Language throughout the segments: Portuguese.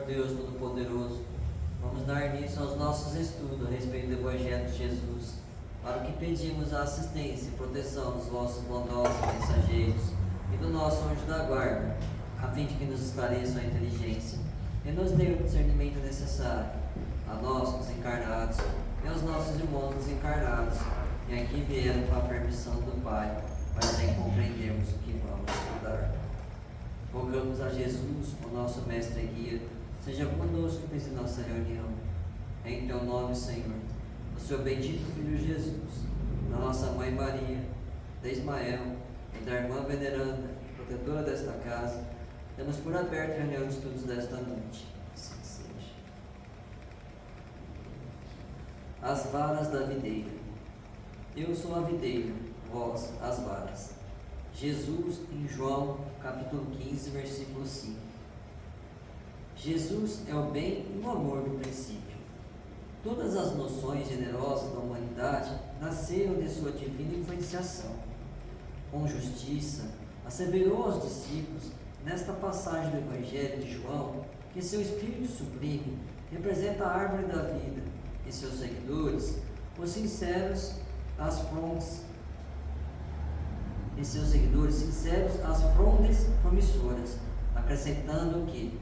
Deus Todo-Poderoso, vamos dar início aos nossos estudos a respeito do Evangelho de Jesus, para o que pedimos a assistência e proteção dos vossos bondosos mensageiros e do nosso anjo da guarda, a fim de que nos esclareçam a inteligência e nos dê o discernimento necessário, a nós, os encarnados, e aos nossos irmãos desencarnados, e aqui vieram com a permissão do Pai, para bem compreendermos o que vamos estudar. Rogamos a Jesus, o nosso mestre e guia, seja conosco em nossa reunião. Em teu nome, Senhor, do seu bendito Filho Jesus, da nossa Mãe Maria, da Ismael e da irmã veneranda, protetora desta casa, damos por aberta a reunião de estudos desta noite. Assim seja. As varas da videira. Eu sou a videira, vós as varas. Jesus em João, capítulo 15, versículo 5. Jesus é o bem e o amor do princípio. Todas as noções generosas da humanidade nasceram de sua divina influenciação. Com justiça, asseverou aos discípulos, nesta passagem do Evangelho de João, que seu espírito sublime representa a árvore da vida e seus seguidores, os sinceros, as frondes às frondes promissoras, acrescentando que,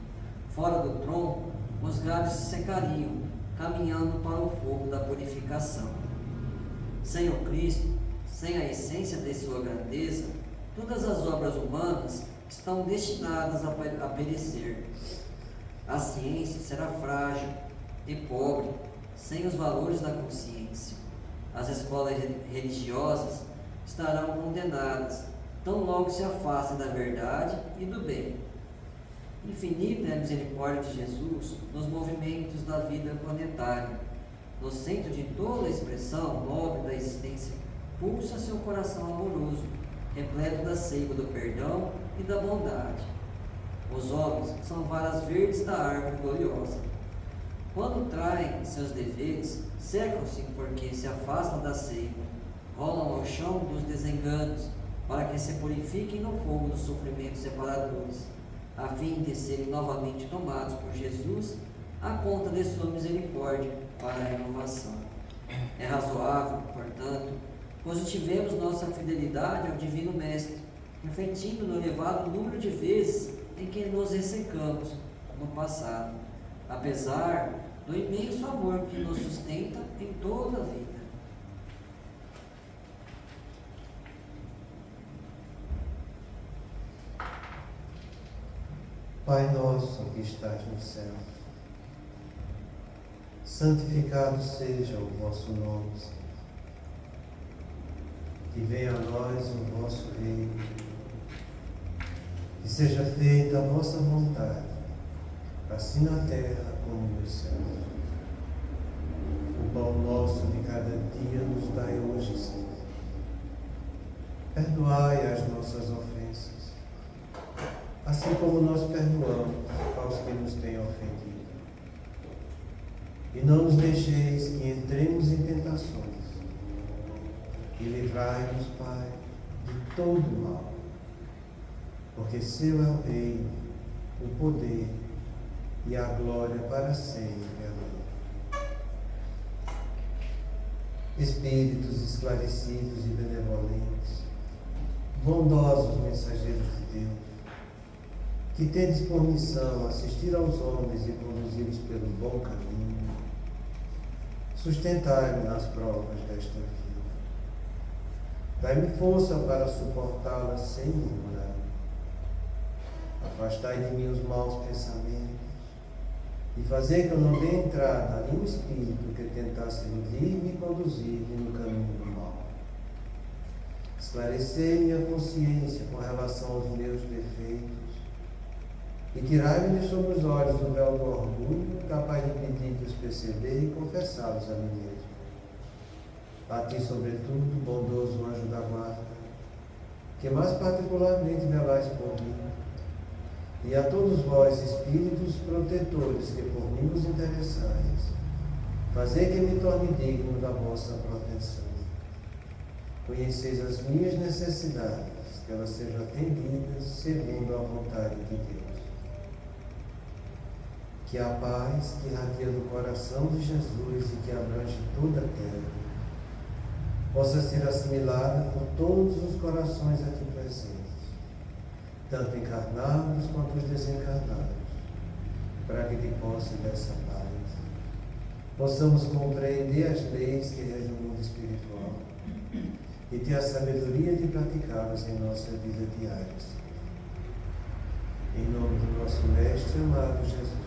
fora do tronco, os galhos se secariam, caminhando para o fogo da purificação. Sem o Cristo, sem a essência de sua grandeza, todas as obras humanas estão destinadas a perecer. A ciência será frágil e pobre, sem os valores da consciência. As escolas religiosas estarão condenadas, tão logo se afastem da verdade e do bem. Infinita é a misericórdia de Jesus nos movimentos da vida planetária. No centro de toda a expressão nobre da existência, pulsa seu coração amoroso, repleto da seiva do perdão e da bondade. Os homens são varas verdes da árvore gloriosa. Quando traem seus deveres, secam-se porque se afastam da seiva, rolam ao chão dos desenganos, para que se purifiquem no fogo dos sofrimentos separadores, a fim de serem novamente tomados por Jesus, à conta de sua misericórdia para a renovação. É razoável, portanto, positivemos nossa fidelidade ao Divino Mestre, refletindo no elevado número de vezes em que nos ressecamos no passado, apesar do imenso amor que nos sustenta em toda a vida. Pai nosso que estás no céu, santificado seja o vosso nome, que venha a nós o vosso reino, que seja feita a vossa vontade, assim na terra como nos céus. O pão nosso de cada dia nos dai hoje, Senhor. Perdoai as nossas ofensas, assim como nós perdoamos aos que nos têm ofendido. E não nos deixeis que entremos em tentações, e livrai-nos, Pai, de todo mal, porque seu é o reino, o poder e a glória para sempre. Amém. Espíritos esclarecidos e benevolentes, bondosos mensageiros de Deus, que tendes por missão assistir aos homens e conduzi-los pelo bom caminho, sustentai-me nas provas desta vida. Dai-me força para suportá-las sem murmurar. Afastai de mim os maus pensamentos e fazer que eu não dê entrada a nenhum espírito que tentasse iludir-me e conduzir-me no caminho do mal. Esclarecei minha consciência com relação aos meus defeitos e tirai-me de sobre os olhos o véu do orgulho, capaz de impedir que os perceber e confessá-los a mim mesmo. A ti, sobretudo, bondoso anjo da guarda, que mais particularmente velais por mim, e a todos vós, espíritos protetores, que por mim vos interessais, fazei que me torne digno da vossa proteção. Conheceis as minhas necessidades, que elas sejam atendidas segundo a vontade de Deus. que a paz que irradia do coração de Jesus e que abrange toda a terra possa ser assimilada por todos os corações aqui presentes, tanto encarnados quanto os desencarnados, para que de posse dessa paz possamos compreender as leis que regem o mundo espiritual e ter a sabedoria de praticá-las em nossa vida diária. Em nome do nosso Mestre amado Jesus,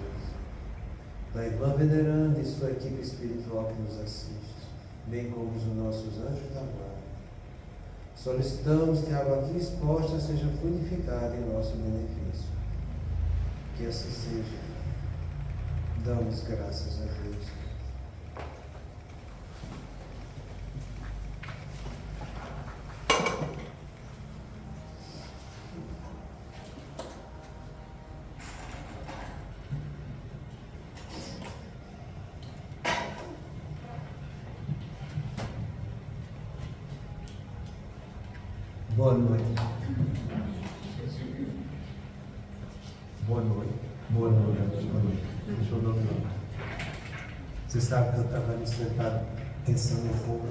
da Irmã Veneranda e sua equipe espiritual que nos assiste, bem como os nossos anjos da guarda, solicitamos que a água aqui exposta seja fluidificada em nosso benefício. Que assim seja. Damos graças a Deus. Boa noite. Boa noite. Boa noite. Boa noite. Deixa eu dar um nome. Você sabe que eu estava ali sentado pensando um pouco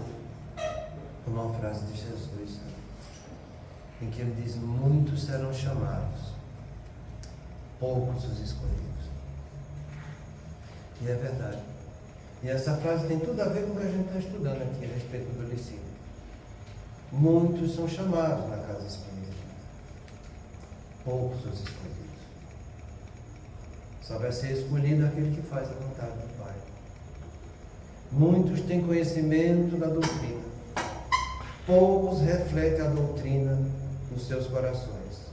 numa frase de Jesus, em que ele diz: muitos serão chamados, poucos os escolhidos. E é verdade. E essa frase tem tudo a ver com o que a gente está estudando aqui a respeito do discípulo. Muitos são chamados na casa espírita, poucos os escolhidos. Só vai ser escolhido aquele que faz a vontade do Pai. Muitos têm conhecimento da doutrina, poucos refletem a doutrina nos seus corações.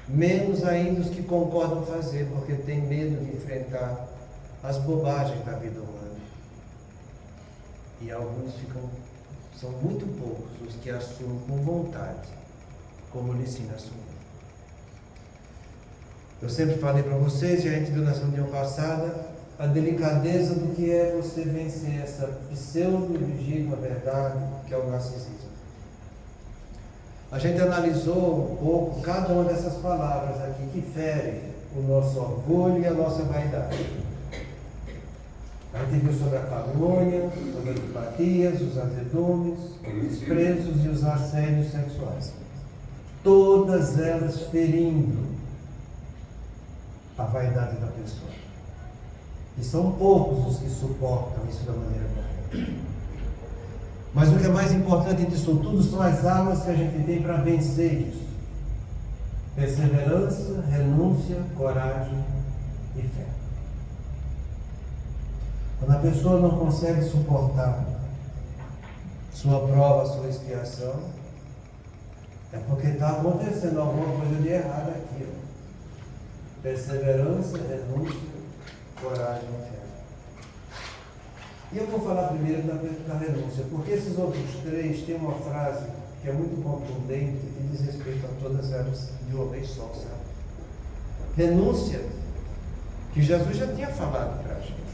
Menos ainda os que concordam fazer, porque têm medo de enfrentar as bobagens da vida humana. E alguns são muito poucos os que assumem com vontade, como lhe ensina a assumir. Eu sempre falei para vocês, e a gente viu na reunião passada, a delicadeza do que é você vencer essa pseudo-legítima verdade que é o narcisismo. A gente analisou um pouco cada uma dessas palavras aqui que ferem o nosso orgulho e a nossa vaidade. A gente viu sobre a calúnia, sobre as antipatias, os azedumes, os desprezos e os assédios sexuais. Todas elas ferindo a vaidade da pessoa. E são poucos os que suportam isso da maneira correta. Mas o que é mais importante disso tudo são as armas que a gente tem para vencer isso. Perseverança, renúncia, coragem e fé. Quando a pessoa não consegue suportar sua prova, sua expiação, é porque está acontecendo alguma coisa de errado aqui. Perseverança, renúncia, coragem e fé. E eu vou falar primeiro da renúncia, porque esses outros três têm uma frase que é muito contundente, que diz respeito a todas elas de uma vez só, sabe? Renúncia, que Jesus já tinha falado para a gente.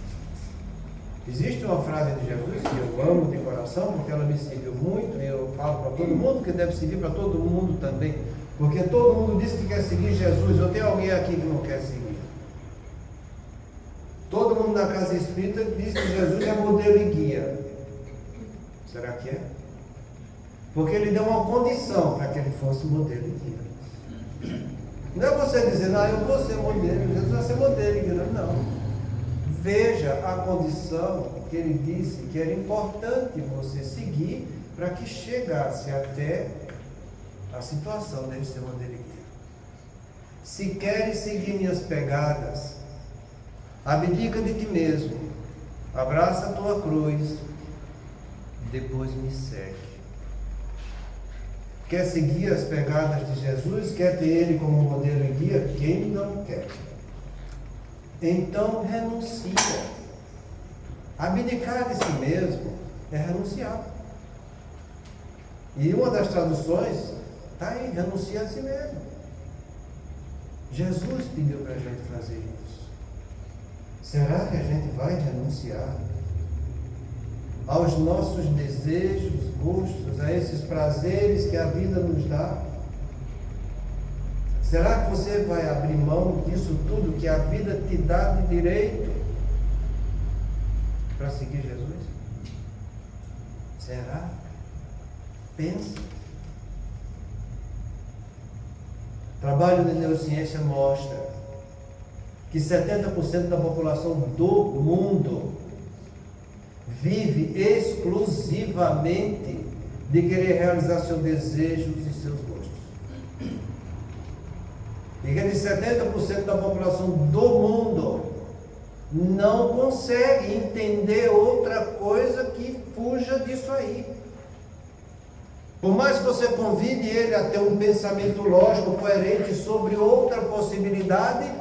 Existe uma frase de Jesus que eu amo de coração, porque ela me serviu muito, e eu falo para todo mundo que deve servir para todo mundo também, porque todo mundo diz que quer seguir Jesus. Eu tenho alguém aqui que não quer seguir. Todo mundo na casa espírita diz que Jesus é modelo e guia. Será que é? Porque ele deu uma condição para que ele fosse modelo e guia. Não é você dizer, eu vou ser modelo, Jesus vai ser modelo e guia. Não. Veja a condição que ele disse que era importante você seguir para que chegasse até a situação dele ser modelo e guia. Se queres seguir minhas pegadas, abdica de ti mesmo, abraça a tua cruz, depois me segue. Quer seguir as pegadas de Jesus? Quer ter ele como modelo e guia? Quem não quer? Então renuncia. Abdicar de si mesmo é renunciar. E uma das traduções está aí, renunciar a si mesmo. Jesus pediu para a gente fazer isso. Será que a gente vai renunciar aos nossos desejos, gostos, a esses prazeres que a vida nos dá? Será que você vai abrir mão disso tudo que a vida te dá de direito para seguir Jesus? Será? Pense. O trabalho de neurociência mostra que 70% da população do mundo vive exclusivamente de querer realizar seus desejos e seus gostos. E que de 70% da população do mundo não consegue entender outra coisa que fuja disso aí. Por mais que você convide ele a ter um pensamento lógico, coerente sobre outra possibilidade,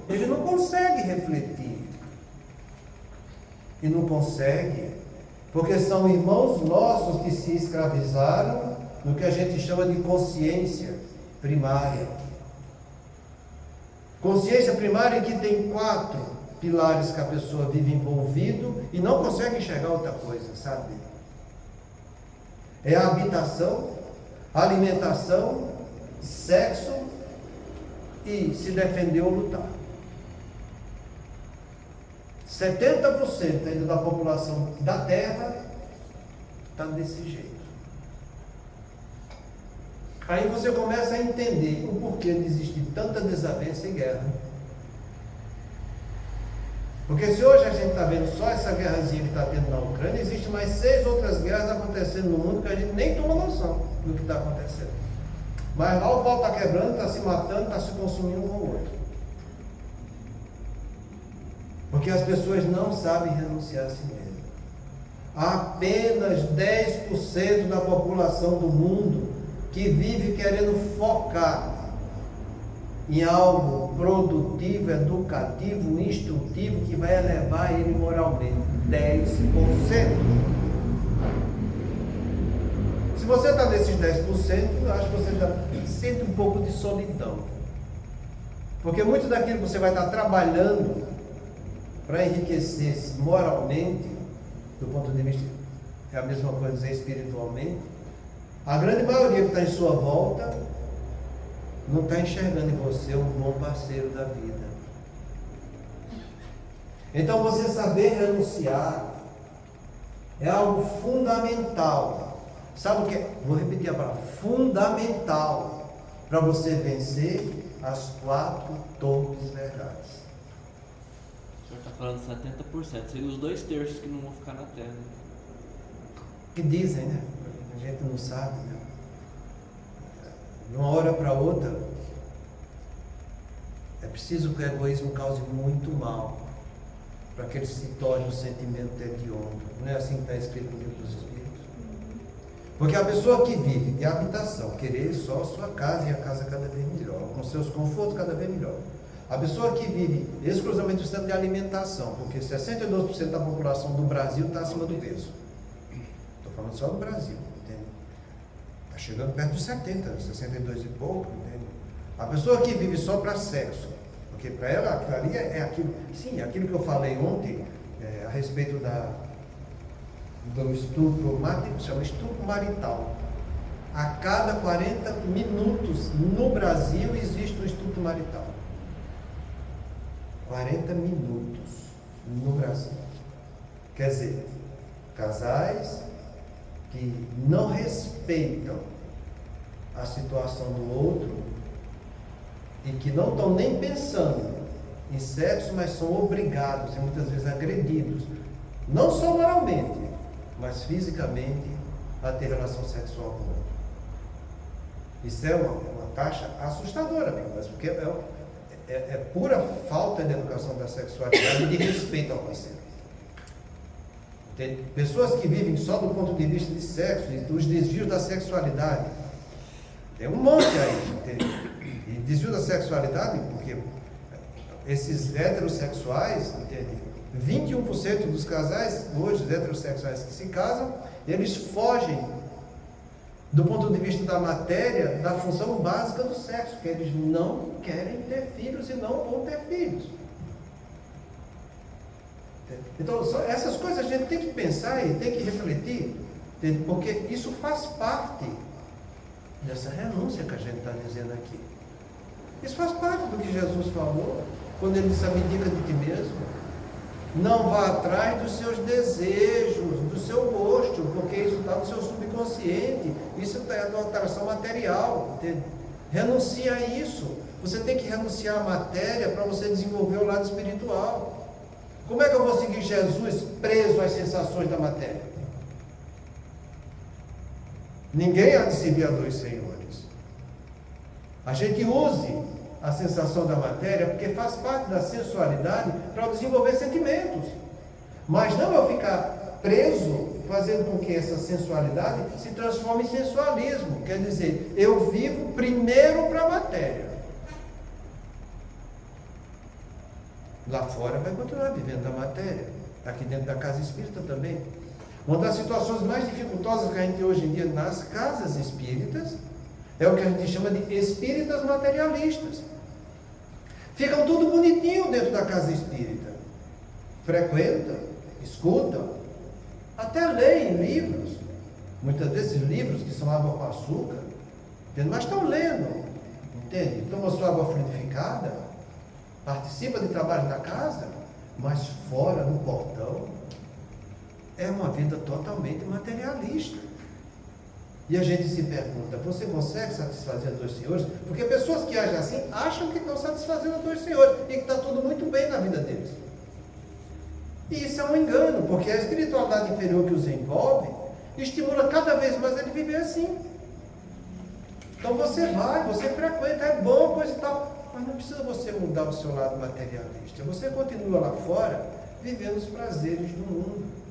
ele não consegue refletir. E não consegue, porque são irmãos nossos que se escravizaram no que a gente chama de consciência primária. Consciência primária que tem 4 pilares que a pessoa vive envolvido e não consegue enxergar outra coisa, sabe? É a habitação, alimentação, sexo e se defender ou lutar. 70% ainda da população da Terra está desse jeito. Aí você começa a entender o porquê de existir tanta desavença e guerra. Porque se hoje a gente está vendo só essa guerrazinha que está tendo na Ucrânia, existem mais 6 outras guerras acontecendo no mundo que a gente nem toma noção do que está acontecendo. Mas lá o pau está quebrando, está se matando, está se consumindo um com o outro. Porque as pessoas não sabem renunciar a si mesmas. Apenas 10% da população do mundo que vive querendo focar em algo produtivo, educativo, instrutivo, que vai elevar ele moralmente. 10%. Se você está nesses 10%, eu acho que você já sente um pouco de solidão. Porque muito daquilo que você vai estar trabalhando para enriquecer-se moralmente, do ponto de vista, é a mesma coisa dizer espiritualmente, a grande maioria que está em sua volta não está enxergando em você um bom parceiro da vida. Então você saber renunciar é algo fundamental. Sabe o que é? Vou repetir a palavra, fundamental para você vencer as 4 torres verdades. O senhor está falando 70%, seria os 2/3 que não vão ficar na terra. Que dizem, né? A gente não sabe, né? De uma hora para outra, é preciso que o egoísmo cause muito mal para que ele se torne um sentimento hediondo. Não é assim que está escrito no livro dos Espíritos? Porque a pessoa que vive de habitação, querer só a sua casa e a casa cada vez melhor, com seus confortos cada vez melhor. A pessoa que vive exclusivamente do centro de alimentação, porque 62% da população do Brasil está acima do peso. Estou falando só do Brasil, entende? Está chegando perto dos 70, 62 e pouco, entende? A pessoa que vive só para sexo, porque para ela aquilo ali é aquilo, sim, aquilo que eu falei ontem, a respeito do estupro, chama estupro marital. A cada 40 minutos no Brasil existe um estupro marital. 40 minutos no Brasil. Quer dizer, casais que não respeitam a situação do outro e que não estão nem pensando em sexo, mas são obrigados e muitas vezes agredidos, não só moralmente, mas fisicamente, a ter relação sexual com o outro. Isso é uma taxa assustadora para nós, porque é pura falta de educação da sexualidade e de respeito ao parceiro. Tem pessoas que vivem só do ponto de vista de sexo e dos desvios da sexualidade. Tem um monte aí, entende? E desvio da sexualidade, porque esses heterossexuais, entende? 21% dos casais, hoje, heterossexuais que se casam, eles fogem, do ponto de vista da matéria, da função básica do sexo, que eles não querem ter filhos e não vão ter filhos. Então, essas coisas a gente tem que pensar e tem que refletir, porque isso faz parte dessa renúncia que a gente está dizendo aqui. Isso faz parte do que Jesus falou, quando ele disse: abdica de ti mesmo. Não vá atrás dos seus desejos, do seu gosto, porque isso está no seu subconsciente. Isso é uma atração material, entende? Renuncia a isso. Você tem que renunciar à matéria para você desenvolver o lado espiritual. Como é que eu vou seguir Jesus preso às sensações da matéria? Ninguém há de servir a dois senhores. A gente use a sensação da matéria porque faz parte da sensualidade para desenvolver sentimentos. Mas não eu ficar preso, fazendo com que essa sensualidade se transforme em sensualismo. Quer dizer, eu vivo primeiro para a matéria. Lá fora vai continuar vivendo da matéria. Aqui dentro da casa espírita também. Uma das situações mais dificultosas que a gente tem hoje em dia nas casas espíritas é o que a gente chama de espíritas materialistas. Ficam tudo bonitinho dentro da casa espírita. Frequentam, escutam, até leem livros. Muitas vezes livros que são água com açúcar, entende? Mas estão lendo, entende? Tomam sua água fluidificada, participa de trabalho da casa, mas fora no portão é uma vida totalmente materialista. E a gente se pergunta: você consegue satisfazer a dois senhores? Porque pessoas que agem assim acham que estão satisfazendo a dois senhores e que está tudo muito bem na vida deles. E isso é um engano, porque a espiritualidade inferior que os envolve estimula cada vez mais ele viver assim. Então você vai, você frequenta, é bom, coisa e tal, mas não precisa você mudar o seu lado materialista. Você continua lá fora vivendo os prazeres do mundo.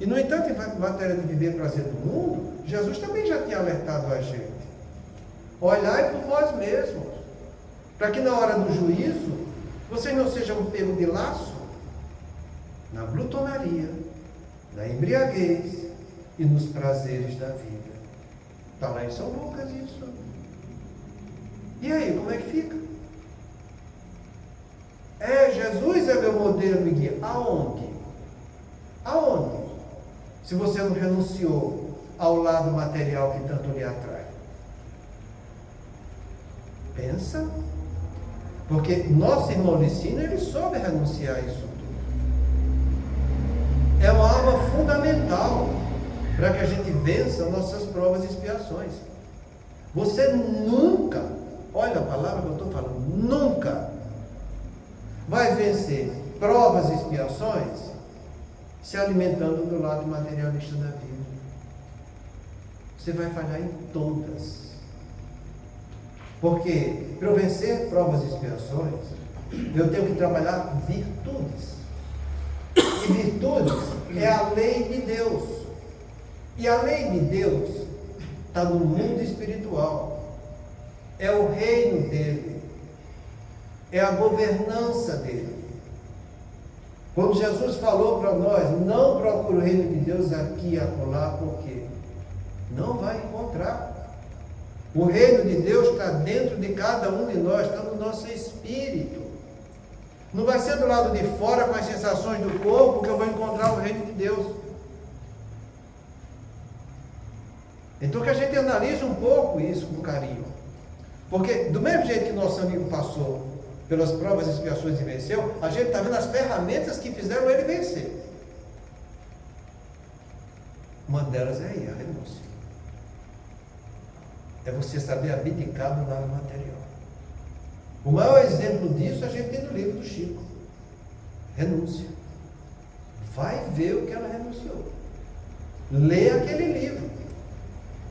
E no entanto, em matéria de viver prazer do mundo, Jesus também já tinha alertado a gente: olhai por vós mesmos, para que na hora do juízo vocês não sejam pegos de laço na glutonaria, na embriaguez e nos prazeres da vida. Está lá em São Lucas isso. E aí, como é que fica? Jesus é meu modelo e guia. Aonde? Aonde? Se você não renunciou ao lado material que tanto lhe atrai. Pensa. Porque nosso irmão Licínio, ele soube renunciar a isso tudo. É uma arma fundamental para que a gente vença nossas provas e expiações. Você nunca, olha a palavra que eu estou falando, nunca vai vencer provas e expiações se alimentando do lado materialista da vida. Você vai falhar em todas. Porque para eu vencer provas e expiações, eu tenho que trabalhar virtudes. E virtudes é a lei de Deus. E a lei de Deus está no mundo espiritual. É o reino dele. É a governança dele. Quando Jesus falou para nós: não procure o reino de Deus aqui e acolá, porque não vai encontrar. O reino de Deus está dentro de cada um de nós, está no nosso espírito. Não vai ser do lado de fora, com as sensações do corpo, que eu vou encontrar o reino de Deus. Então que a gente analise um pouco isso com carinho. Porque do mesmo jeito que nosso amigo passou pelas provas e expiações e venceu, a gente está vendo as ferramentas que fizeram ele vencer. Uma delas é aí, a renúncia. É você saber abdicar do lado material. O maior exemplo disso a gente tem no livro do Chico. Renúncia. Vai ver o que ela renunciou. Lê aquele livro.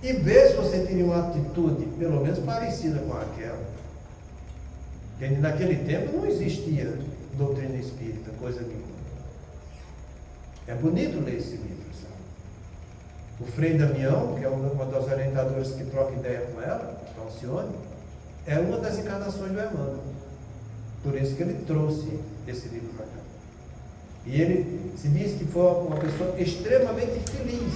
E vê se você teria uma atitude, pelo menos parecida com aquela. Porque naquele tempo não existia doutrina espírita, coisa nenhuma. É bonito ler esse livro, sabe? O Frei Damião, que é uma das orientadoras que troca ideia com ela, a Alcione, é uma das encarnações do Emmanuel. Por isso que ele trouxe esse livro para cá. E ele se diz que foi uma pessoa extremamente feliz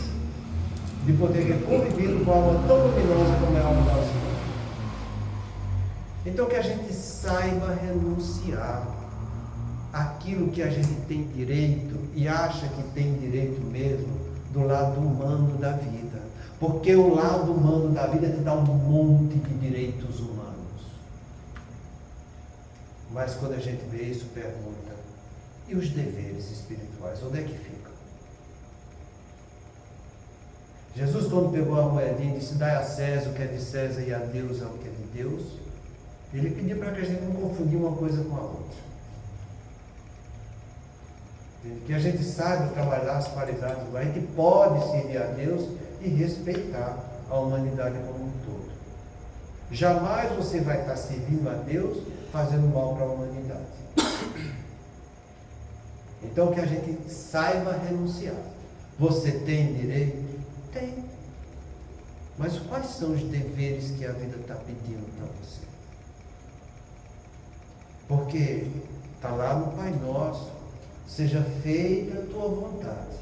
de poder ter convivido com uma alma tão luminosa como é a alma da Alcione. Então que a gente saiba renunciar àquilo que a gente tem direito e acha que tem direito mesmo do lado humano da vida. Porque o lado humano da vida te dá um monte de direitos humanos. Mas quando a gente vê isso, pergunta, e os deveres espirituais, onde é que ficam? Jesus, quando pegou a moedinha e disse, dai a César o que é de César e a Deus o que é de Deus, ele pediu para que a gente não confundir uma coisa com a outra. Que a gente saiba trabalhar as qualidades, a gente pode servir a Deus e respeitar a humanidade como um todo. Jamais você vai estar servindo a Deus fazendo mal para a humanidade. Então que a gente saiba renunciar. Você tem direito? Tem. Mas quais são os deveres que a vida está pedindo para você? Porque está lá no Pai Nosso, seja feita a tua vontade,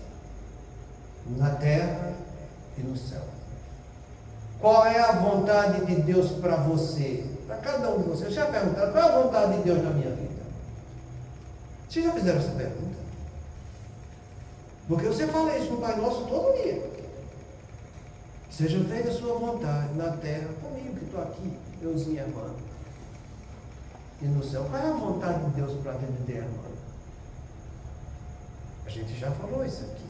na terra e no céu. Qual é a vontade de Deus para você? Para cada um de vocês. Já perguntaram, qual é a vontade de Deus na minha vida? Vocês já fizeram essa pergunta? Porque você fala isso no Pai Nosso todo dia. Seja feita a sua vontade na terra, comigo que estou aqui, euzinho irmão. E no céu, qual é a vontade de Deus para a vida de irmão? A gente já falou isso aqui.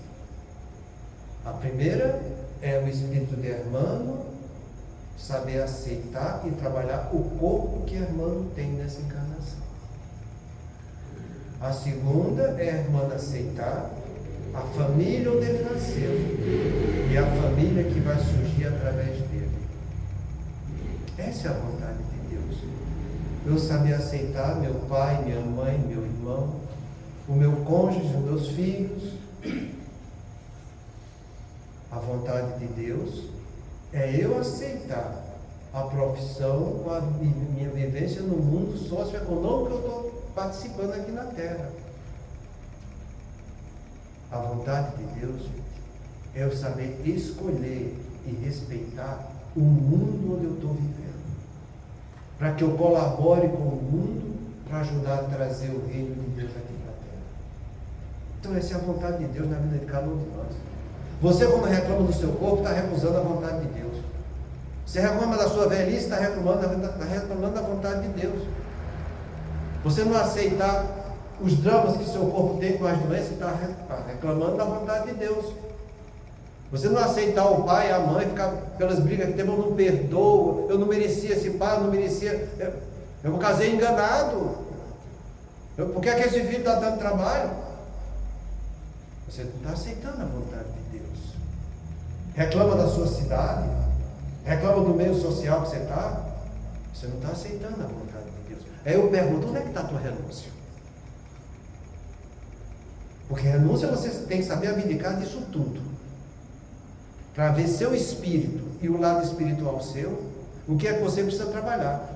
A primeira é o espírito de irmão saber aceitar e trabalhar o corpo que irmão tem nessa encarnação. A segunda é a irmã aceitar a família onde ele nasceu e a família que vai surgir através dele. Essa é a vontade de Deus. Eu saber aceitar meu pai, minha mãe, meu irmão, o meu cônjuge, os meus filhos. A vontade de Deus é eu aceitar a profissão, a minha vivência no mundo socioeconômico que eu estou participando aqui na Terra. A vontade de Deus é eu saber escolher e respeitar o mundo onde eu estou vivendo, para que eu colabore com o mundo para ajudar a trazer o reino de Deus aqui para a Terra. Então essa é a vontade de Deus na vida de cada um de nós. Você, quando reclama do seu corpo, está recusando a vontade de Deus. Você reclama da sua velhice, está reclamando da vontade de Deus. Você não aceitar os dramas que seu corpo tem com as doenças, está reclamando da vontade de Deus. Você não aceitar o pai, a mãe, ficar pelas brigas que tem, eu não perdoo, eu não merecia esse pai, eu não merecia, eu casei enganado. Por que é que esse filho está dando trabalho? Você não está aceitando a vontade de Deus. Reclama da sua cidade, reclama do meio social que você está, você não está aceitando a vontade de Deus. Aí eu pergunto, onde é que está a tua renúncia? Porque renúncia você tem que saber abdicar disso tudo. Para ver seu espírito e o lado espiritual seu, o que é que você precisa trabalhar.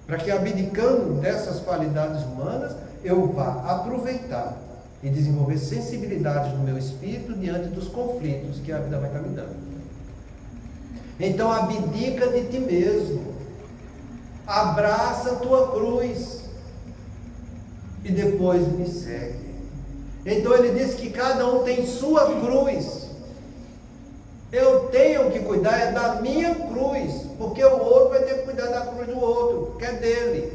Para que abdicando dessas qualidades humanas, eu vá aproveitar e desenvolver sensibilidade no meu espírito diante dos conflitos que a vida vai estar me dando. Então abdica de ti mesmo. Abraça a tua cruz. E depois me segue. Então ele diz que cada um tem sua cruz. Eu tenho que cuidar da minha cruz, porque o outro vai ter que cuidar da cruz do outro, que é dele.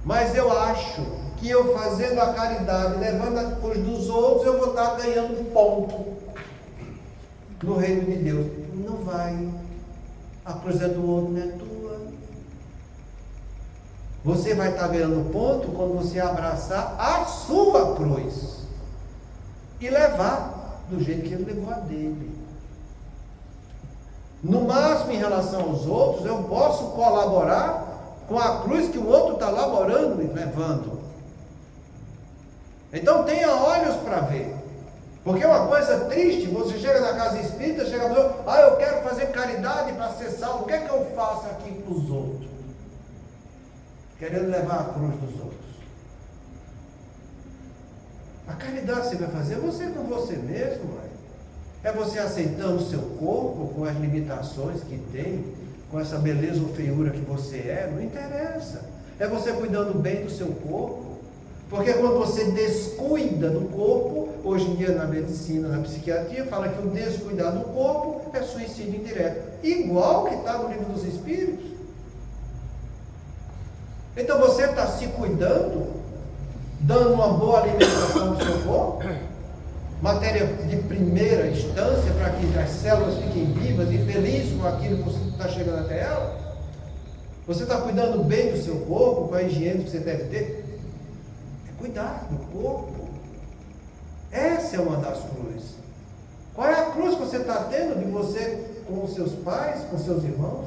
Mas eu acho que eu fazendo a caridade, levando a cruz dos outros, eu vou estar ganhando ponto no reino de Deus. Não vai. A cruz é do outro, não é tua. Você vai estar ganhando ponto quando você abraçar a sua cruz e levar do jeito que ele levou a dele. No máximo, em relação aos outros, eu posso colaborar com a cruz que o outro está laborando e levando. Então tenha olhos para ver. Porque é uma coisa triste, você chega na casa espírita, chega a pessoa, eu quero fazer caridade para ser salvo, o que é que eu faço aqui para os outros? Querendo levar a cruz dos outros. A caridade você vai fazer você com você mesmo, mãe. É você aceitando o seu corpo com as limitações que tem, com essa beleza ou feiura que você é, não interessa. É você cuidando bem do seu corpo. Porque quando você descuida do corpo, hoje em dia na medicina, na psiquiatria, fala que o descuidar do corpo é suicídio indireto. Igual que está no livro dos Espíritos. Então você está se cuidando, dando uma boa alimentação para o seu corpo, matéria de primeira instância para que as células fiquem vivas e felizes com aquilo que você está chegando até ela? Você está cuidando bem do seu corpo, com a higiene que você deve ter? É cuidar do corpo. Essa é uma das cruzes. Qual é a cruz que você está tendo de você com os seus pais, com os seus irmãos?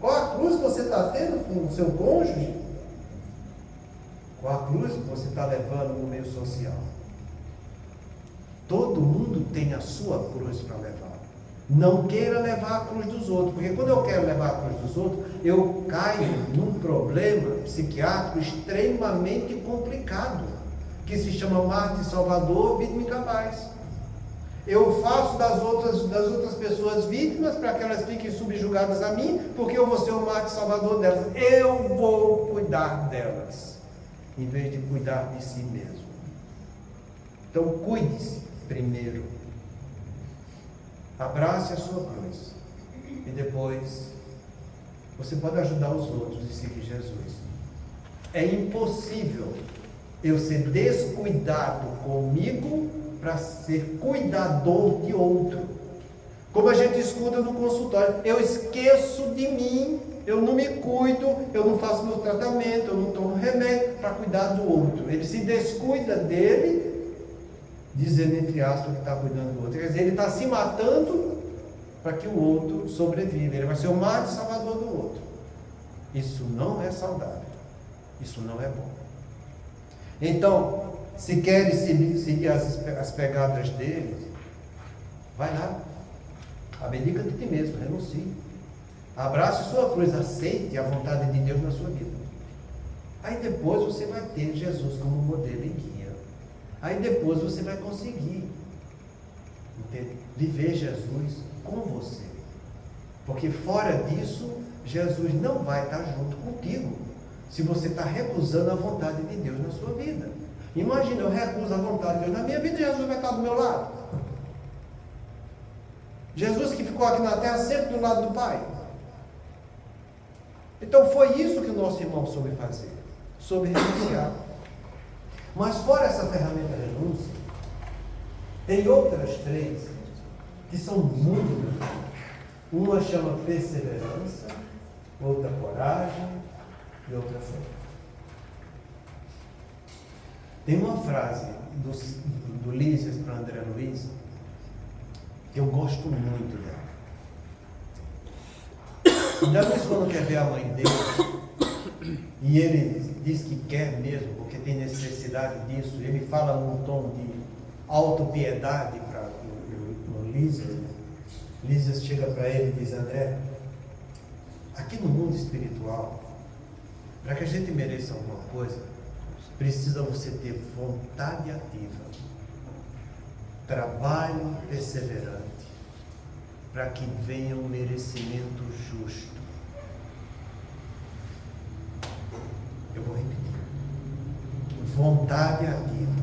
Qual a cruz que você está tendo com o seu cônjuge? Qual a cruz que você está levando no meio social? Todo mundo tem a sua cruz para levar. Não queira levar a cruz dos outros, porque quando eu quero levar a cruz dos outros, eu caio num problema psiquiátrico extremamente complicado, que se chama Marte Salvador, vítima incapaz. Eu faço das outras pessoas vítimas para que elas fiquem subjugadas a mim, porque eu vou ser o Marte Salvador delas. Eu vou cuidar delas, em vez de cuidar de si mesmo. Então cuide-se primeiro. Abrace a sua cruz. E depois você pode ajudar os outros e seguir Jesus. É impossível eu ser descuidado comigo para ser cuidador de outro. Como a gente escuta no consultório, eu esqueço de mim, eu não me cuido, eu não faço meu tratamento, eu não tomo remédio para cuidar do outro. Ele se descuida dele, dizendo entre aspas que está cuidando do outro. Quer dizer, ele está se matando para que o outro sobreviva. Ele vai ser o Marte Salvador do outro. Isso não é saudável. Isso não é bom. Então, se queres seguir as pegadas dele, vai lá. Abdica de ti mesmo, renuncie. Abrace sua cruz, aceite a vontade de Deus na sua vida. Aí depois você vai ter Jesus como modelo e guia. Aí depois você vai conseguir viver Jesus com você. Porque fora disso, Jesus não vai estar junto contigo, se você está recusando a vontade de Deus na sua vida. Imagina, eu recuso a vontade de Deus na minha vida, Jesus vai estar do meu lado. Jesus que ficou aqui na terra sempre do lado do Pai. Então foi isso que o nosso irmão soube fazer, soube renunciar. Mas fora essa ferramenta renúncia, tem outras três que são muito grandes. Uma chama perseverança, outra coragem e outra fé. Tem uma frase do Lísias para André Luiz que eu gosto muito dela. André Luiz, quando quer ver a mãe dele, e ele diz que quer mesmo, porque tem necessidade disso, ele fala num tom de autopiedade para o Lísias. Lísias chega para ele e diz: André, aqui no mundo espiritual, para que a gente mereça alguma coisa, precisa você ter vontade ativa, trabalho perseverante, para que venha um merecimento justo. Eu vou repetir: vontade ativa,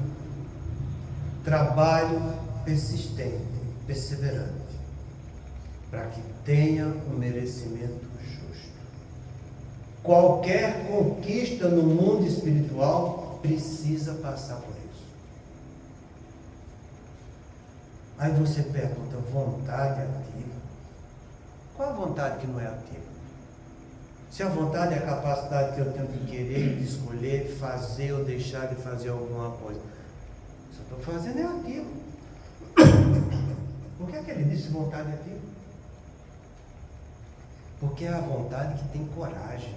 trabalho persistente, perseverante, para que tenha um merecimento justo. Qualquer conquista no mundo espiritual precisa passar por isso. Aí você pergunta: vontade ativa? Qual a vontade que não é ativa? Se a vontade é a capacidade que eu tenho de querer, de escolher, fazer ou deixar de fazer alguma coisa, se eu estou fazendo é ativo. Por que é que ele disse vontade ativa? Porque é a vontade que tem coragem.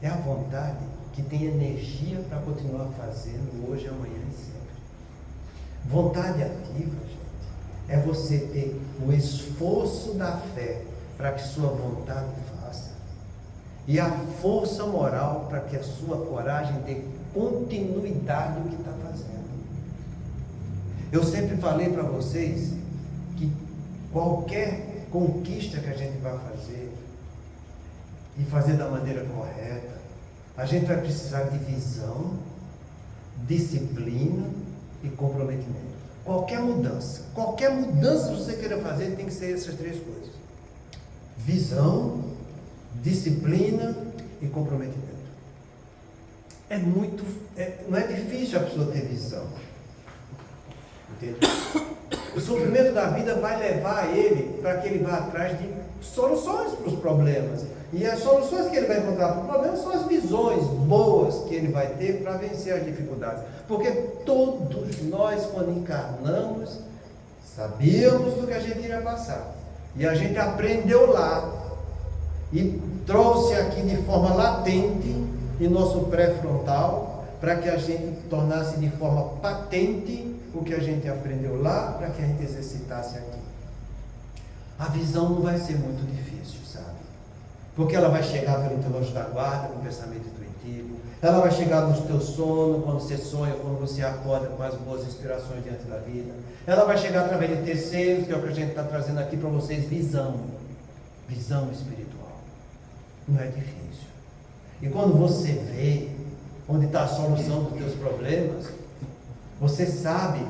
É a vontade que tem energia para continuar fazendo hoje, amanhã e sempre. Vontade ativa, gente, é você ter o esforço da fé para que sua vontade faça, e a força moral para que a sua coragem dê continuidade no que está fazendo. Eu sempre falei para vocês que qualquer conquista que a gente vai fazer, e fazer da maneira correta, a gente vai precisar de visão, disciplina e comprometimento. Qualquer mudança que você queira fazer, tem que ser essas três coisas: visão, disciplina e comprometimento. não é difícil a pessoa ter visão. Entende? O sofrimento da vida vai levar ele para que ele vá atrás de soluções para os problemas. E as soluções que ele vai encontrar para o problema são as visões boas que ele vai ter para vencer as dificuldades. Porque todos nós, quando encarnamos, sabíamos do que a gente ia passar. E a gente aprendeu lá e trouxe aqui de forma latente em nosso pré-frontal para que a gente tornasse de forma patente o que a gente aprendeu lá para que a gente exercitasse aqui. A visão não vai ser muito difícil, sabe? Porque ela vai chegar pelo teu anjo da guarda, com o pensamento intuitivo. Ela vai chegar no teu sono, quando você sonha, quando você acorda com as boas inspirações diante da vida. Ela vai chegar através de terceiros, que é o que a gente está trazendo aqui para vocês, visão. Visão espiritual. Não é difícil. E quando você vê onde está a solução dos teus problemas, você sabe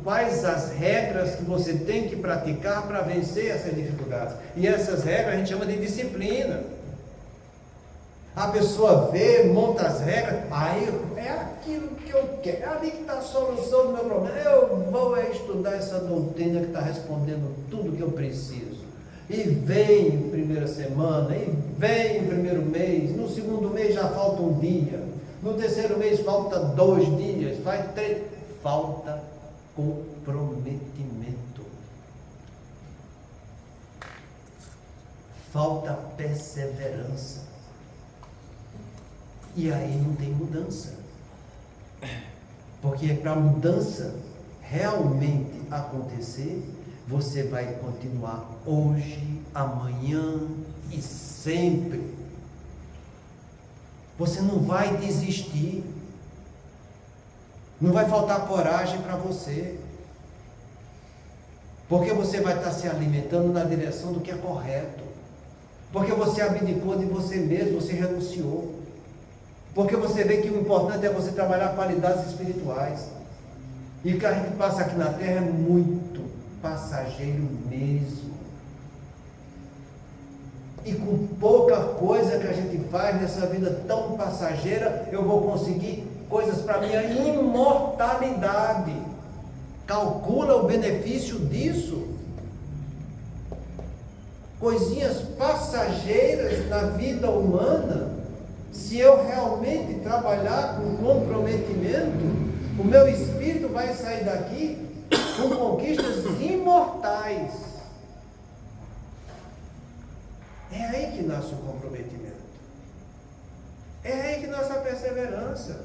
quais as regras que você tem que praticar para vencer essas dificuldades. E essas regras a gente chama de disciplina. A pessoa vê, monta as regras, aí é aquilo que eu quero, é ali que está a solução do meu problema. Eu vou estudar essa doutrina que está respondendo tudo que eu preciso. E vem em primeira semana, e vem em primeiro mês, no segundo mês já falta um dia, no terceiro mês falta 2 dias, faz 3, falta comprometimento. Falta perseverança. E aí não tem mudança. Porque para a mudança realmente acontecer, você vai continuar hoje, amanhã e sempre. Você não vai desistir. Não vai faltar coragem para você. Porque você vai estar se alimentando na direção do que é correto. Porque você abdicou de você mesmo, você renunciou. Porque você vê que o importante é você trabalhar qualidades espirituais. E o que a gente passa aqui na Terra é muito passageiro mesmo. E com pouca coisa que a gente faz nessa vida tão passageira, eu vou conseguir coisas para minha imortalidade. Calcula o benefício disso. Coisinhas passageiras na vida humana. Se eu realmente trabalhar com comprometimento, o meu espírito vai sair daqui com conquistas imortais. É aí que nasce o comprometimento. É aí que nasce a perseverança.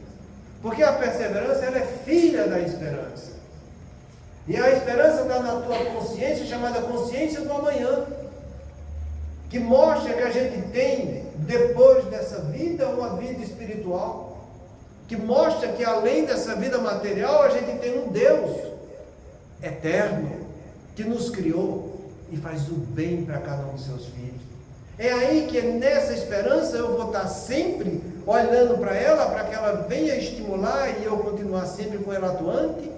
Porque a perseverança, ela é filha da esperança. E a esperança está na tua consciência, chamada consciência do amanhã. Que mostra que a gente tem, depois dessa vida, uma vida espiritual. Que mostra que além dessa vida material, a gente tem um Deus eterno, que nos criou e faz o bem para cada um dos seus filhos. É aí que nessa esperança eu vou estar sempre olhando para ela, para que ela venha estimular e eu continuar sempre com ela atuante,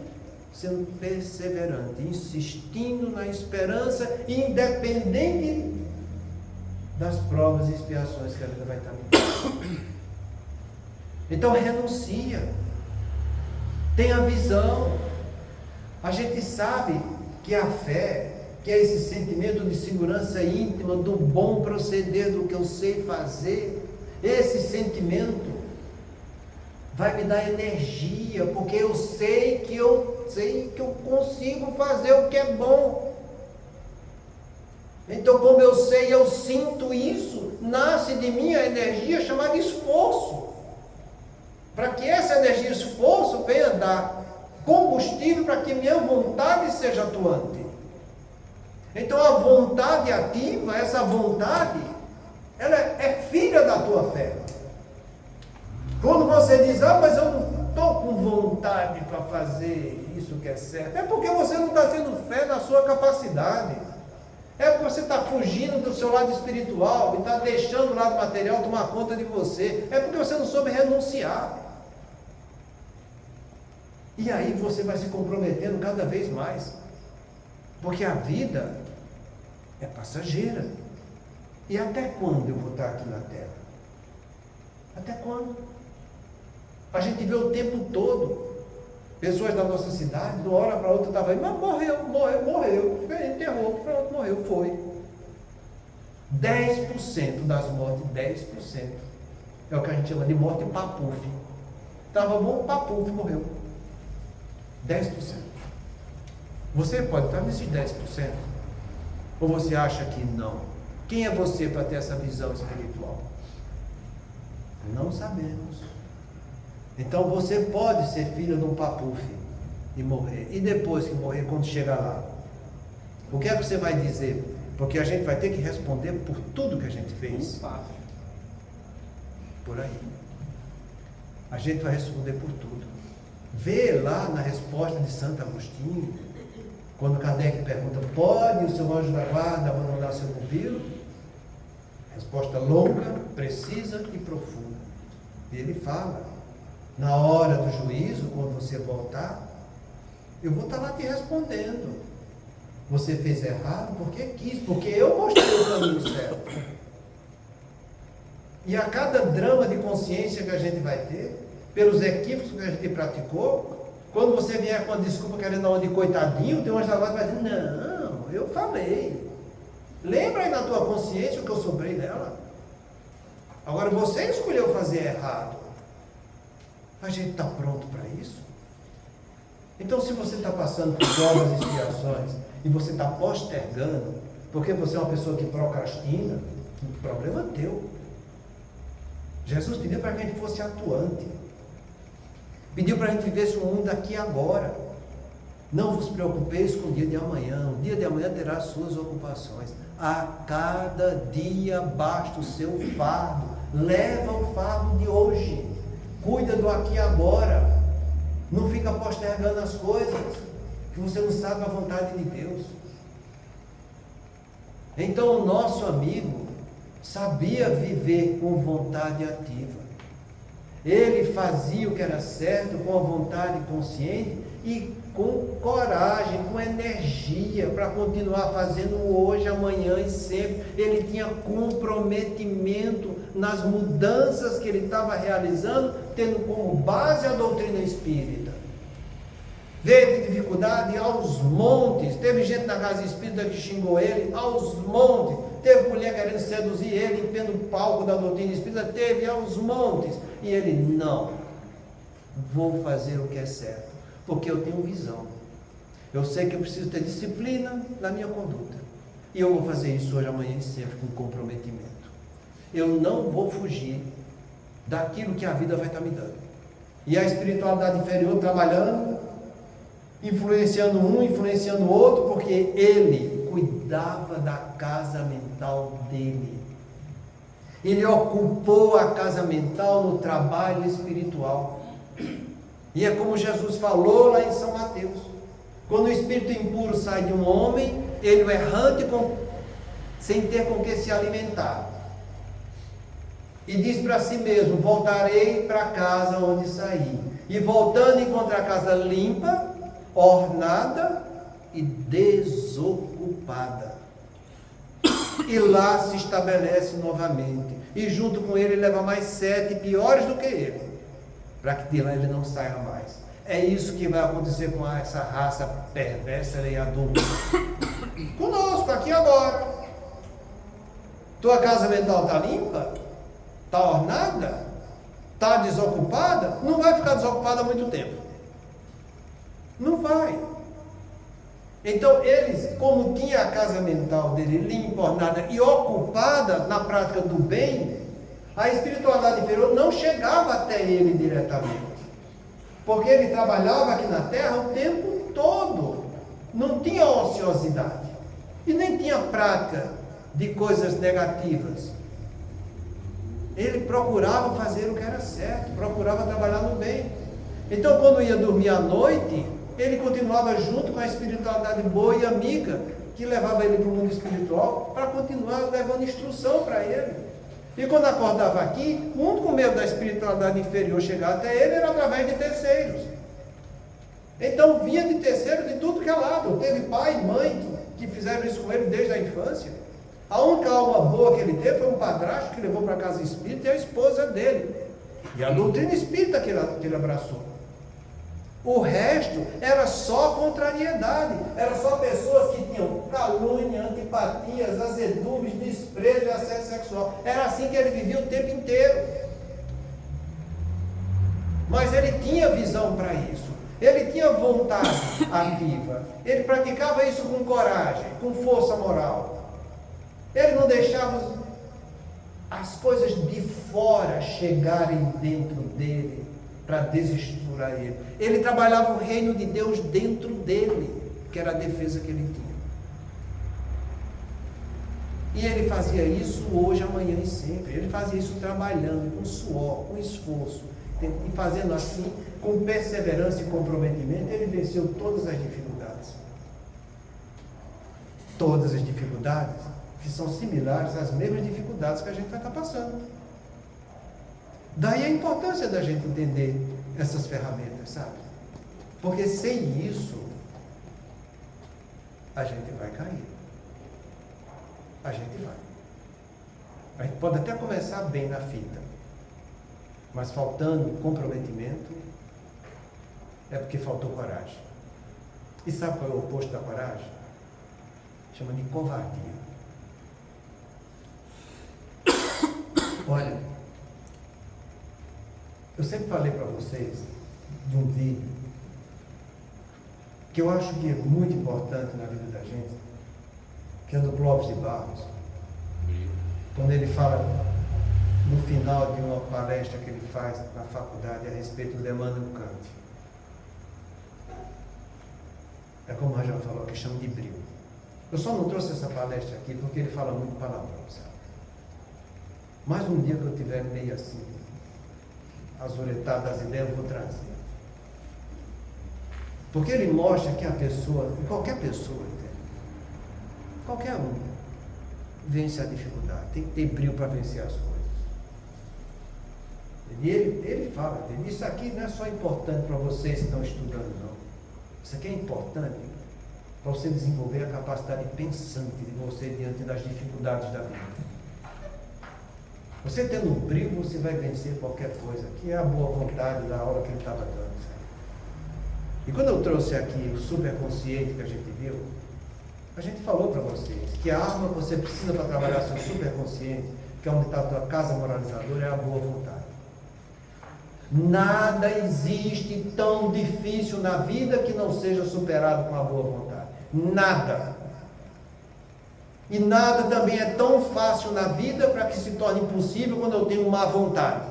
sendo perseverante, insistindo na esperança, independente das provas e expiações que a vida vai estar me dando. Então renuncia, tenha visão. A gente sabe que a fé, que é esse sentimento de segurança íntima, do bom proceder, do que eu sei fazer, esse sentimento vai me dar energia, porque eu sei que eu consigo fazer o que é bom. Então, como eu sei, eu sinto isso, nasce de mim a energia chamada esforço. Para que essa energia, esforço, venha dar combustível para que minha vontade seja atuante. Então, a vontade ativa, essa vontade, ela é filha da tua fé. Quando você diz, mas eu não estou com vontade para fazer isso que é certo, é porque você não está tendo fé na sua capacidade. É porque você está fugindo do seu lado espiritual e está deixando o lado material tomar conta de você. É porque você não soube renunciar. E aí você vai se comprometendo cada vez mais. Porque a vida é passageira. E até quando eu vou estar aqui na Terra? Até quando? A gente vê o tempo todo. Pessoas da nossa cidade, de uma hora para outra, estavam aí, mas morreu. Enterrou, pronto, morreu, foi. 10% das mortes, 10%. É o que a gente chama de morte papuf. Estava bom, papuf, morreu. 10%. Você pode estar nesses 10%? Ou você acha que não? Quem é você para ter essa visão espiritual? Não sabemos. Então você pode ser filho de um papuf e morrer. E depois que morrer, quando chegar lá, o que é que você vai dizer? Porque a gente vai ter que responder por tudo que a gente fez. Por aí. A gente vai responder por tudo. Vê lá na resposta de Santo Agostinho, quando Kardec pergunta, pode o seu anjo da guarda abandonar seu pupilo? Resposta longa, precisa e profunda. E ele fala, na hora do juízo, quando você voltar, eu vou estar lá te respondendo. Você fez errado porque quis, porque eu mostrei o caminho certo. E a cada drama de consciência que a gente vai ter, pelos equívocos que a gente praticou, quando você vier com a desculpa querendo dar uma de coitadinho, tem uma da guarda que vai dizer, não, eu falei. Lembra aí na tua consciência o que eu sobrei dela? Agora você escolheu fazer errado. A gente está pronto para isso? Então, se você está passando por provas e expiações e você está postergando, porque você é uma pessoa que procrastina, o problema é teu. Jesus pediu para que a gente fosse atuante. Pediu para a gente vivesse o mundo aqui e agora. Não vos preocupeis com o dia de amanhã. O dia de amanhã terá suas ocupações. A cada dia basta o seu fardo. Leva o fardo de hoje. Cuida do aqui e agora. Não fica postergando as coisas, que você não sabe a vontade de Deus. Então o nosso amigo sabia viver com vontade ativa. Ele fazia o que era certo com a vontade consciente e com coragem, com energia para continuar fazendo hoje, amanhã e sempre. Ele tinha comprometimento nas mudanças que ele estava realizando, tendo como base a doutrina espírita. Teve dificuldade aos montes, teve gente na casa espírita que xingou ele aos montes, teve mulher querendo seduzir ele em pleno palco da doutrina espírita, teve aos montes, e ele, não, vou fazer o que é certo, porque eu tenho visão, eu sei que eu preciso ter disciplina na minha conduta, e eu vou fazer isso hoje, amanhã e sempre com comprometimento. Eu não vou fugir daquilo que a vida vai estar me dando, e a espiritualidade inferior trabalhando, influenciando um, influenciando o outro, porque ele cuidava da casa mental dele. Ele ocupou a casa mental no trabalho espiritual. E é como Jesus falou lá em São Mateus. Quando o espírito impuro sai de um homem, ele o errante sem ter com que se alimentar. E diz para si mesmo, voltarei para a casa onde saí. E voltando encontra a casa limpa, ornada e desocupada. E lá se estabelece novamente. E junto com ele leva mais 7 piores do que ele, para que de lá ele não saia mais. É isso que vai acontecer com essa raça perversa e adulta. Conosco, aqui agora. Tua casa mental está limpa? Está ornada? Está desocupada? Não vai ficar desocupada há muito tempo. Não vai. Então eles, como tinha a casa mental dele limpa, ornada e ocupada na prática do bem, a espiritualidade inferior não chegava até ele diretamente, porque ele trabalhava aqui na terra o tempo todo, não tinha ociosidade e nem tinha prática de coisas negativas. Ele procurava fazer o que era certo, procurava trabalhar no bem. Então quando ia dormir à noite, ele continuava junto com a espiritualidade boa e amiga, que levava ele para o mundo espiritual, para continuar levando instrução para ele. E quando acordava aqui, o único meio da espiritualidade inferior chegar até ele era através de terceiros. Então vinha de terceiro de tudo que é lado. Teve pai e mãe que fizeram isso com ele desde a infância. A única alma boa que ele teve foi um padrasto que levou para a casa espírita e a esposa dele. E a doutrina espírita que ele abraçou. O resto era só contrariedade, eram só pessoas que tinham calúnia, antipatias, azedumes, desprezo e assédio sexual. Era assim que ele vivia o tempo inteiro. Mas ele tinha visão para isso, ele tinha vontade ativa, ele praticava isso com coragem, com força moral. Ele não deixava as coisas de fora chegarem dentro dele para desestruturar ele. Ele trabalhava o reino de Deus dentro dele, que era a defesa que ele tinha. E ele fazia isso hoje, amanhã e sempre. Ele fazia isso trabalhando, com suor, com esforço. E fazendo assim, com perseverança e comprometimento, ele venceu todas as dificuldades. Todas as dificuldades que são similares às mesmas dificuldades que a gente vai estar passando. Daí a importância da gente entender essas ferramentas, sabe? Porque sem isso, a gente vai cair. A gente vai. A gente pode até começar bem na fita, mas faltando comprometimento, é porque faltou coragem. E sabe qual é o oposto da coragem? Chama de covardia. Olha, eu sempre falei para vocês de um vídeo que eu acho que é muito importante na vida da gente, que é do Clóvis de Barros, quando ele fala no final de uma palestra que ele faz na faculdade a respeito do Emmanuel Kant. É como o Rajão falou, que chama de brilho. Eu só não trouxe essa palestra aqui porque ele fala muito palavrão, sabe? Mas um dia que eu tiver meio assim, azoretado das ideias, eu vou trazer. Porque ele mostra que a pessoa, qualquer pessoa, entende? Qualquer um, vence a dificuldade. Tem que ter brilho para vencer as coisas. E ele fala, entende? Isso aqui não é só importante para vocês que estão estudando, não. Isso aqui é importante para você desenvolver a capacidade pensante de você diante das dificuldades da vida. Você tendo um brilho, você vai vencer qualquer coisa, que é a boa vontade da aula que ele estava dando. Sabe? E quando eu trouxe aqui o superconsciente que a gente viu, a gente falou para vocês que a arma que você precisa para trabalhar seu superconsciente, que é onde está a tua casa moralizadora, é a boa vontade. Nada existe tão difícil na vida que não seja superado com a boa vontade. Nada. E nada também é tão fácil na vida para que se torne impossível quando eu tenho má vontade.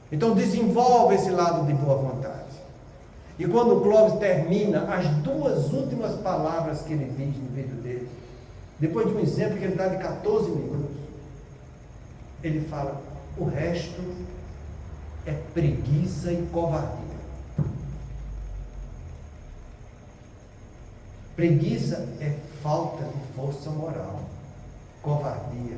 Então desenvolve esse lado de boa vontade. E quando o Clóvis termina, as duas últimas palavras que ele diz no vídeo dele, depois de um exemplo que ele dá de 14 minutos, ele fala, o resto é preguiça e covardia. Preguiça é falta de força moral. Covardia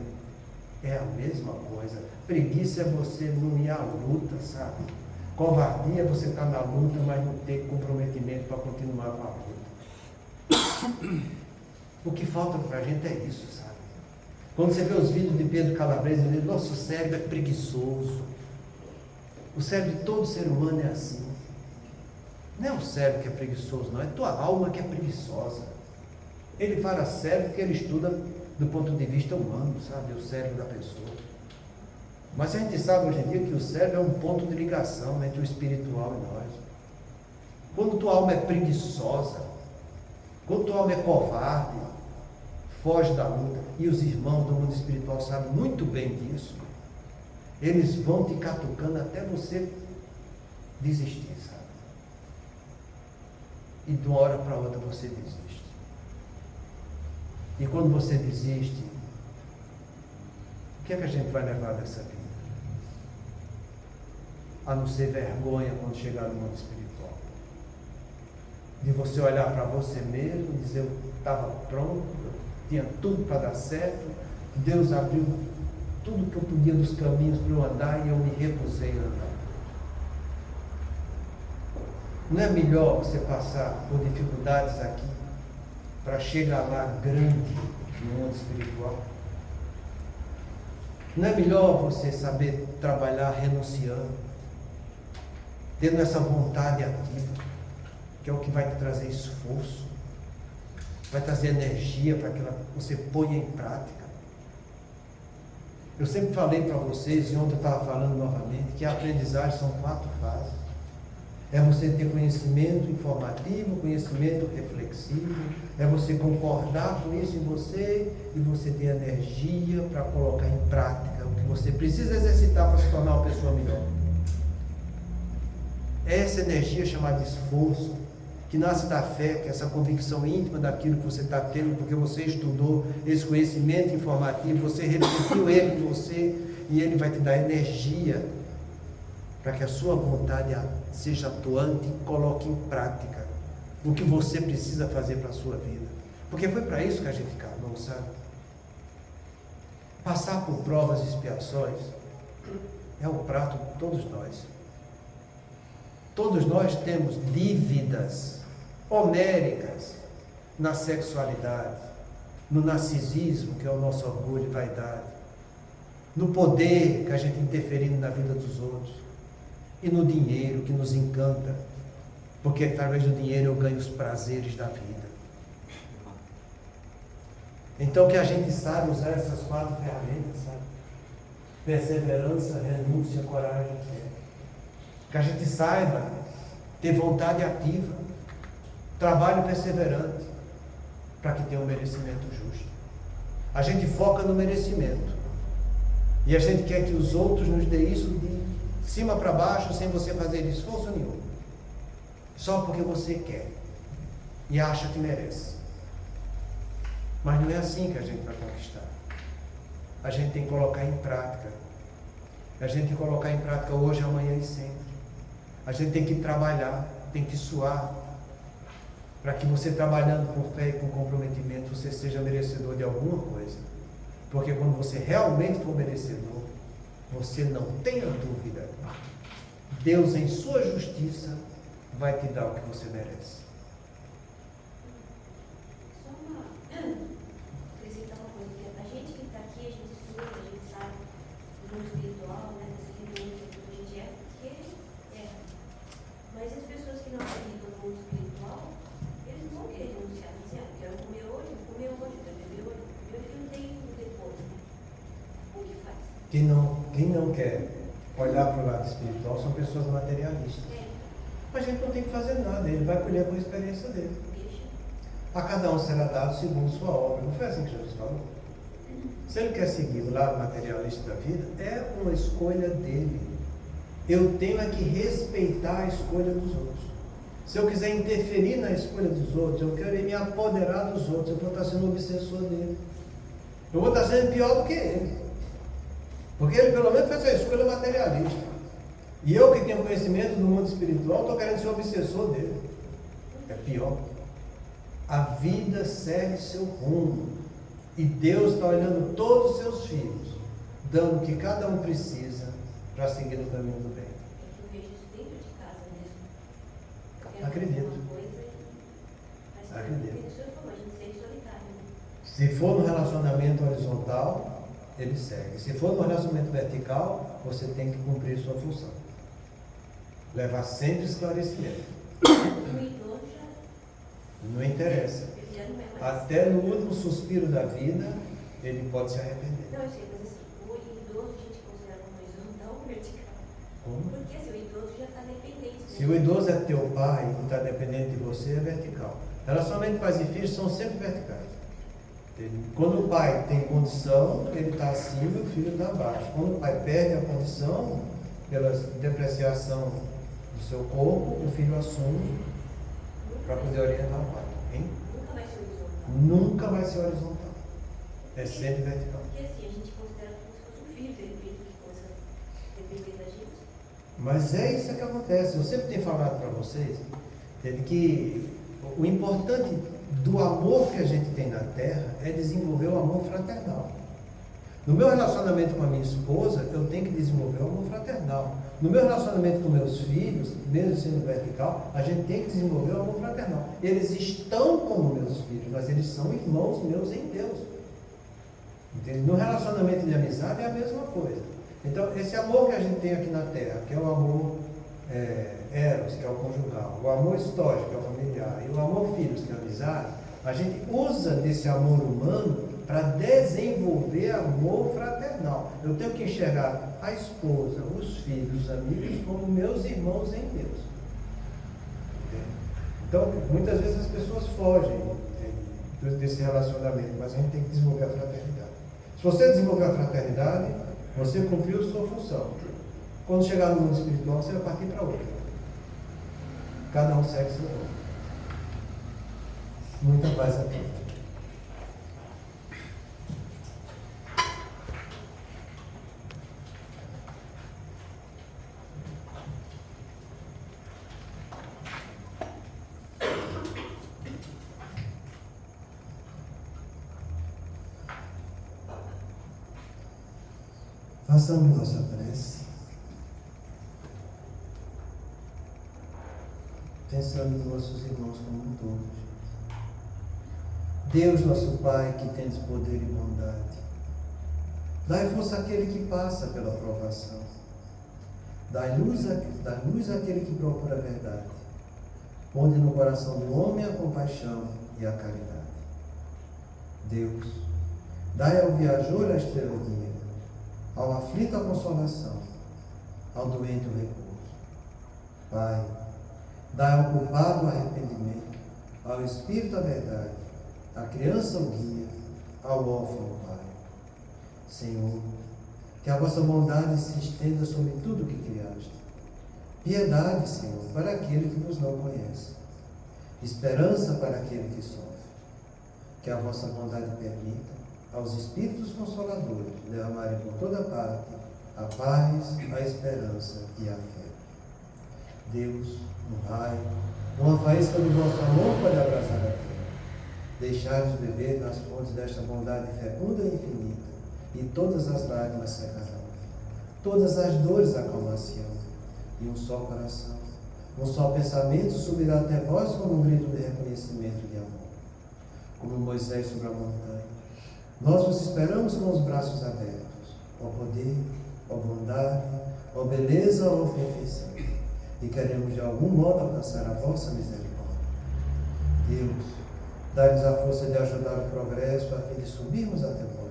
é a mesma coisa. Preguiça é você não ir à luta, sabe? Covardia é você estar na luta, mas não ter comprometimento para continuar com a luta. O que falta para a gente é isso, sabe? Quando você vê os vídeos de Pedro Calabrese, ele diz, nosso cérebro é preguiçoso. O cérebro de todo ser humano é assim. Não é o cérebro que é preguiçoso, não. É tua alma que é preguiçosa. Ele fala cérebro porque ele estuda do ponto de vista humano, sabe? O cérebro da pessoa. Mas a gente sabe hoje em dia que o cérebro é um ponto de ligação entre o espiritual e nós. Quando tua alma é preguiçosa, quando tua alma é covarde, foge da luta. E os irmãos do mundo espiritual sabem muito bem disso. Eles vão te catucando até você desistir, sabe? E de uma hora para outra você desiste. E quando você desiste, o que é que a gente vai levar dessa vida? A não ser vergonha quando chegar no mundo espiritual. De você olhar para você mesmo e dizer, eu estava pronto, eu tinha tudo para dar certo, Deus abriu tudo que eu podia dos caminhos para eu andar e eu me recusei a andar. Não é melhor você passar por dificuldades aqui para chegar lá grande no mundo espiritual? Não é melhor você saber trabalhar renunciando, tendo essa vontade ativa, que é o que vai te trazer esforço, vai trazer energia para que você ponha em prática. Eu sempre falei para vocês, e ontem eu estava falando novamente, que a aprendizagem são 4 fases. É você ter conhecimento informativo, conhecimento reflexivo, é você concordar com isso em você e você ter energia para colocar em prática o que você precisa exercitar para se tornar uma pessoa melhor. Essa energia chamada esforço, que nasce da fé, que é essa convicção íntima daquilo que você está tendo, porque você estudou esse conhecimento informativo, você refletiu ele em você e ele vai te dar energia para que a sua vontade seja atuante e coloque em prática o que você precisa fazer para a sua vida. Porque foi para isso que a gente encarnou, sabe? Passar por provas e expiações é o prato de todos nós. Todos nós temos dívidas homéricas na sexualidade, no narcisismo, que é o nosso orgulho e vaidade, no poder que a gente interferindo na vida dos outros, e no dinheiro que nos encanta, porque através do dinheiro eu ganho os prazeres da vida. Então que a gente saiba usar essas 4 ferramentas, sabe? Perseverança, renúncia, coragem e fé. Que a gente saiba ter vontade ativa, trabalho perseverante, para que tenha um merecimento justo. A gente foca no merecimento, e a gente quer que os outros nos dê isso de cima para baixo, sem você fazer esforço nenhum, só porque você quer e acha que merece. Mas não é assim que a gente vai conquistar. A gente tem que colocar em prática. A gente tem que colocar em prática hoje, amanhã e sempre. A gente tem que trabalhar, tem que suar, para que você, trabalhando com fé e com comprometimento, você seja merecedor de alguma coisa. Porque quando você realmente for merecedor, você não tenha dúvida, Deus em sua justiça vai te dar o que você merece. Só acrescentar uma coisa, que a gente que está aqui, a gente estuda, a gente sabe do mundo espiritual, né, desse renúncia que a gente é, porque mas as pessoas que não acreditam no mundo espiritual, eles não vão querer renunciar, dizem, eu quero comer hoje, eu quero beber hoje, eu não tenho depois, né? O que faz? Quem não quer olhar para o lado espiritual são pessoas materialistas. A gente não tem que fazer nada, ele vai colher com a experiência dele. A cada um será dado segundo sua obra. Não foi assim que Jesus falou? Se ele quer seguir o lado materialista da vida, é uma escolha dele. Eu tenho é que respeitar a escolha dos outros. Se eu quiser interferir na escolha dos outros, eu quero me apoderar dos outros, eu vou estar sendo obsessor dele. Eu vou estar sendo pior do que ele. Porque ele pelo menos fez a escolha materialista. E eu que tenho conhecimento do mundo espiritual, estou querendo ser obsessor dele. É pior. A vida segue seu rumo. E Deus está olhando todos os seus filhos, dando o que cada um precisa para seguir no caminho do bem. Eu vejo isso dentro de casa mesmo. Acredito. Acredito. O senhor falou, a gente segue solitário. Se for no relacionamento horizontal, ele segue. Se for no relacionamento vertical, você tem que cumprir sua função. Levar sempre esclarecimento. O idoso já Não interessa. ele já não é mais. Até no último suspiro da vida, ele pode se arrepender. Não, eu sei, mas assim, o idoso a gente considera como horizontal ou vertical? Como? Porque assim, o idoso já está dependente. Se o idoso é teu pai e está dependente de você, é vertical. Relacionamento pais e filhos são sempre verticais. Quando o pai tem condição, ele está acima e o filho está abaixo. Quando o pai perde a condição, pela depreciação do seu corpo, o filho assume para poder orientar o pai. Hein? Nunca vai ser horizontal. Nunca vai ser horizontal. É sempre vertical. Porque assim, a gente considera como se fosse um filho, de repente, que começa a depender da gente. Mas é isso que acontece. Eu sempre tenho falado para vocês que o importante do amor que a gente tem na Terra é desenvolver o amor fraternal. No meu relacionamento com a minha esposa, eu tenho que desenvolver o amor fraternal. No meu relacionamento com meus filhos, mesmo sendo vertical, a gente tem que desenvolver o amor fraternal. Eles estão como meus filhos, mas eles são irmãos meus em Deus. Entende? No relacionamento de amizade é a mesma coisa. Então, esse amor que a gente tem aqui na Terra, que é o amor eros, que é o conjugal, o amor histórico, que é o familiar, e o amor filhos, que é a amizade, a gente usa desse amor humano para desenvolver amor fraternal. Eu tenho que enxergar a esposa, os filhos, os amigos como meus irmãos em Deus. Entende? Então, muitas vezes as pessoas fogem desse relacionamento, mas a gente tem que desenvolver a fraternidade. Se você desenvolver a fraternidade, você cumpriu sua função. Quando chegar no mundo espiritual, você vai partir para outra. Cada um segue seu rumo. Muita paz a todos. Façamos nossa prece, pensando nos nossos irmãos como um todo. Deus, nosso Pai, que tens poder e bondade, dai força àquele que passa pela provação, dai luz àquele que procura a verdade, ponde no coração do homem a compaixão e a caridade. Deus, dai ao viajor a estrela guia, ao aflito a consolação, ao doente o repouso. Pai, dai ao culpado o arrependimento, ao espírito a verdade, à criança o guia, ao órfão o Pai. Senhor, que a vossa bondade se estenda sobre tudo o que criaste. Piedade, Senhor, para aquele que vos não conhece. Esperança para aquele que sofre. Que a vossa bondade permita aos Espíritos Consoladores derramarem por toda parte a paz, a esperança e a fé. Deus, no raio, uma faísca do vosso amor pode abraçar a terra. Deixai-nos beber nas fontes desta bondade fecunda e infinita, e todas as lágrimas secarão, todas as dores acalmar-se-ão, e um só coração, um só pensamento subirá até vós como um grito de reconhecimento e de amor. Como Moisés sobre a montanha, nós vos esperamos com os braços abertos, ó poder, ó bondade, ó beleza, ó perfeição, e queremos de algum modo alcançar a vossa misericórdia. Deus, dai-nos a força de ajudar o progresso a fim de subirmos até vós.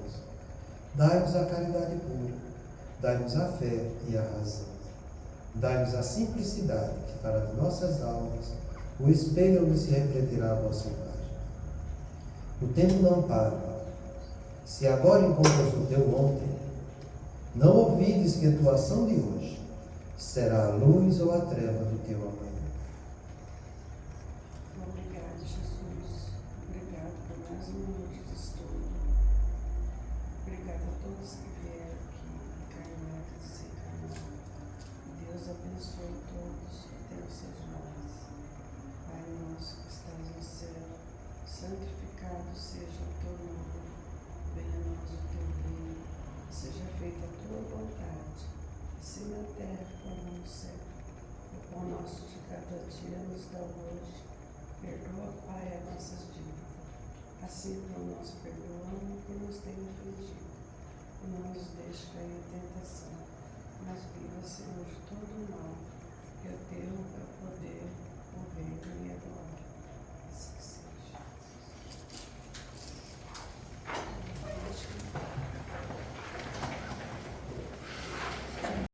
Dai-nos a caridade pura, dai-nos a fé e a razão. Dai-nos a simplicidade que fará de nossas almas o espelho onde se refletirá a vossa imagem. O tempo não para. Se agora encontras o teu ontem, não ouvides que a tua ação de hoje será a luz ou a treva do teu amanhã. Obrigado, Jesus. Obrigado por mais uma noite de estudo. Obrigado a todos que vieram aqui, encarnados e desencarnados. Deus abençoe todos que têm os seus nomes. Pai nosso que estás no céu, santificado seja o teu nome. Venha a nós o teu reino, seja feita a tua vontade, assim na terra como no céu. O pão nosso de cada dia nos dá hoje. Perdoa, Pai, as nossas dívidas, assim como nós perdoamos que nos tem ofendido. Não nos deixe cair em tentação, mas livra, Senhor, de todo mal, que é teu, é o poder, o reino e a glória.